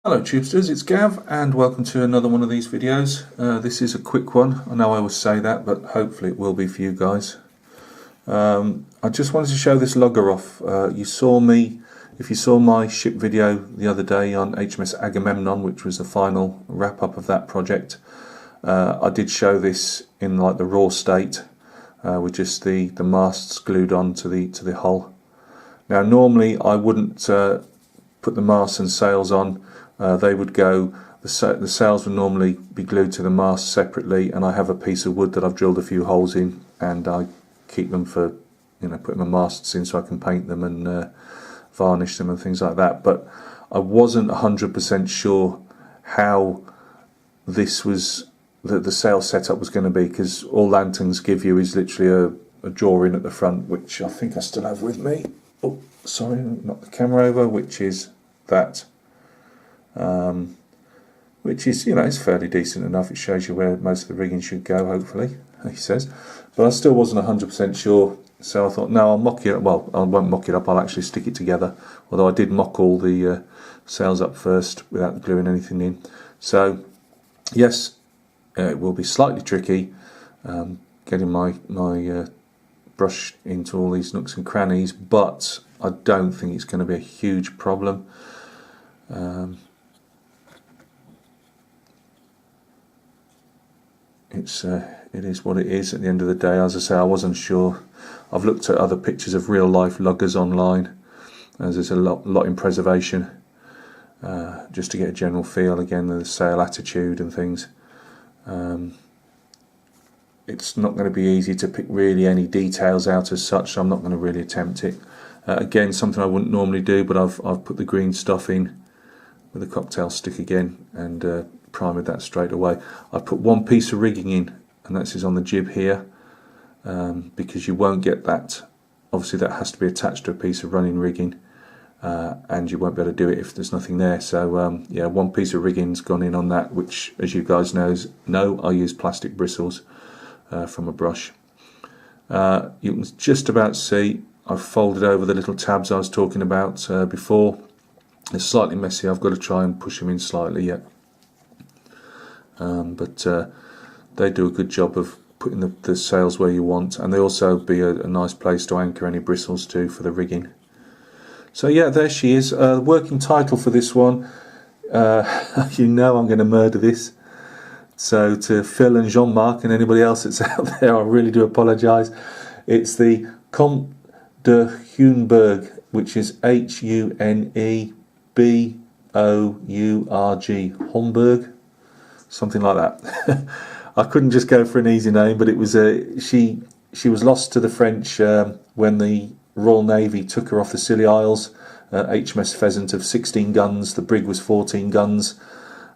Hello Tubesters, it's Gav and welcome to another one of these videos. This is a quick one. I know I always say that, but hopefully it will be for you guys. I just wanted to show this lugger off. If you saw my ship video the other day on HMS Agamemnon, which was the final wrap up of that project, I did show this in like the raw state with just the masts glued on to the hull. Now normally I wouldn't put the masts and sails on. They would go, the sails would normally be glued to the mast separately, and I have a piece of wood that I've drilled a few holes in, and I keep them for, putting my masts in so I can paint them and varnish them and things like that. But I wasn't 100% sure how this was, the sail setup was going to be, because all lanterns give you is literally a drawing at the front, which I think I still have with me. Oh, sorry, knock the camera over, which is that. Which is, it's fairly decent enough. It shows you where most of the rigging should go, hopefully, he says. But I still wasn't 100% sure, so I thought, no, I'll mock it up. Well, I won't mock it up, I'll actually stick it together. Although I did mock all the sails up first without gluing anything in. So, yes, it will be slightly tricky getting my brush into all these nooks and crannies, but I don't think it's going to be a huge problem. It is what it is at the end of the day. As I say, I wasn't sure. I've looked at other pictures of real life luggers online, as there's a lot in preservation, just to get a general feel again of the sail attitude and things. It's not going to be easy to pick really any details out as such, so I'm not going to really attempt it. Again, something I wouldn't normally do, but I've put the green stuff in with a cocktail stick again and primed that straight away. I've put one piece of rigging in, and that's on the jib here, because you won't get that. Obviously that has to be attached to a piece of running rigging, and you won't be able to do it if there's nothing there. So yeah, one piece of rigging's gone in on that, which, as you guys know, I use plastic bristles from a brush. You can just about see I've folded over the little tabs I was talking about before. It's slightly messy, I've got to try and push them in slightly yet. But they do a good job of putting the sails where you want, and they also be a nice place to anchor any bristles to for the rigging. So yeah, there she is. Working title for this one, I'm going to murder this. So to Phil and Jean-Marc and anybody else that's out there, I really do apologise. It's the Comte De Hunebourg, which is Hunebeourg, Homburg. Something like that. I couldn't just go for an easy name, but it was she was lost to the French when the Royal Navy took her off the Scilly Isles. HMS Pheasant of 16 guns, the brig was 14 guns,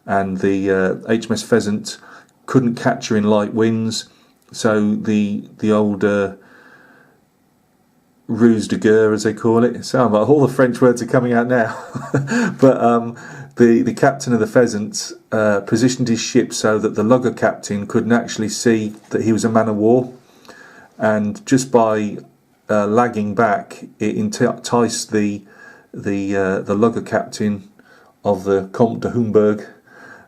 and the HMS Pheasant couldn't catch her in light winds, so the old ruse de guerre, as they call it. Sound like all the French words are coming out now. But the captain of the Pheasant positioned his ship so that the lugger captain couldn't actually see that he was a man of war, and just by lagging back, it enticed the lugger captain of the Comte de Hunebourg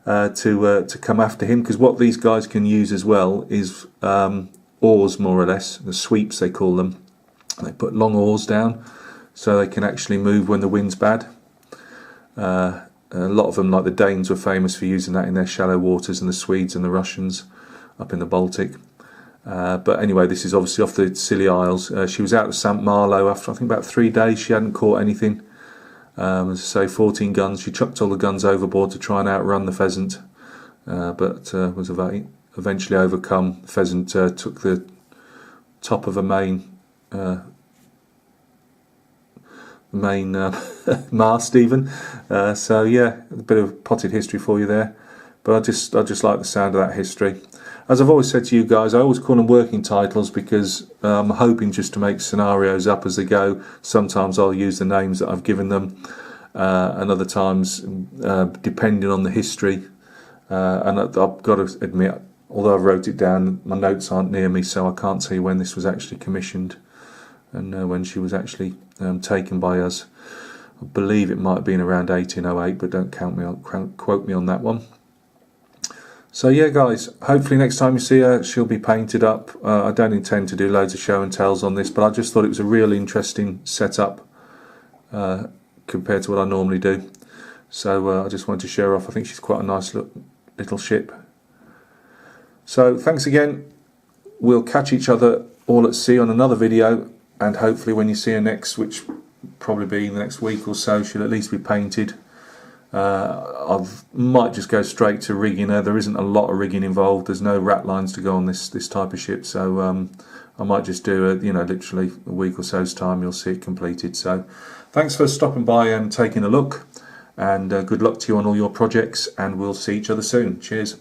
to come after him, because what these guys can use as well is oars, more or less, the sweeps they call them. They put long oars down so they can actually move when the wind's bad. A lot of them, like the Danes, were famous for using that in their shallow waters, and the Swedes and the Russians up in the Baltic. But anyway, this is obviously off the Scilly Isles. She was out of St Malo after, I think, about 3 days. She hadn't caught anything. As I say, 14 guns. She chucked all the guns overboard to try and outrun the Pheasant, but was eventually overcome. The Pheasant took the top of a main mast even. So yeah, a bit of potted history for you there, but I just like the sound of that history. As I've always said to you guys, I always call them working titles because I'm hoping just to make scenarios up as they go. Sometimes I'll use the names that I've given them, and other times depending on the history, and I've got to admit, although I wrote it down, my notes aren't near me, so I can't tell you when this was actually commissioned and when she was actually taken by us. I believe it might have been around 1808, but don't quote me on that one. So yeah, guys, hopefully next time you see her, she'll be painted up. I don't intend to do loads of show and tells on this, but I just thought it was a real interesting setup compared to what I normally do. So I just wanted to show her off. I think she's quite a nice little ship. So thanks again. We'll catch each other all at sea on another video, and hopefully when you see her next, which will probably be in the next week or so, she'll at least be painted. I might just go straight to rigging her. There isn't a lot of rigging involved. There's no rat lines to go on this type of ship, so I might just do it, literally a week or so's time. You'll see it completed. So thanks for stopping by and taking a look, and good luck to you on all your projects, and we'll see each other soon. Cheers.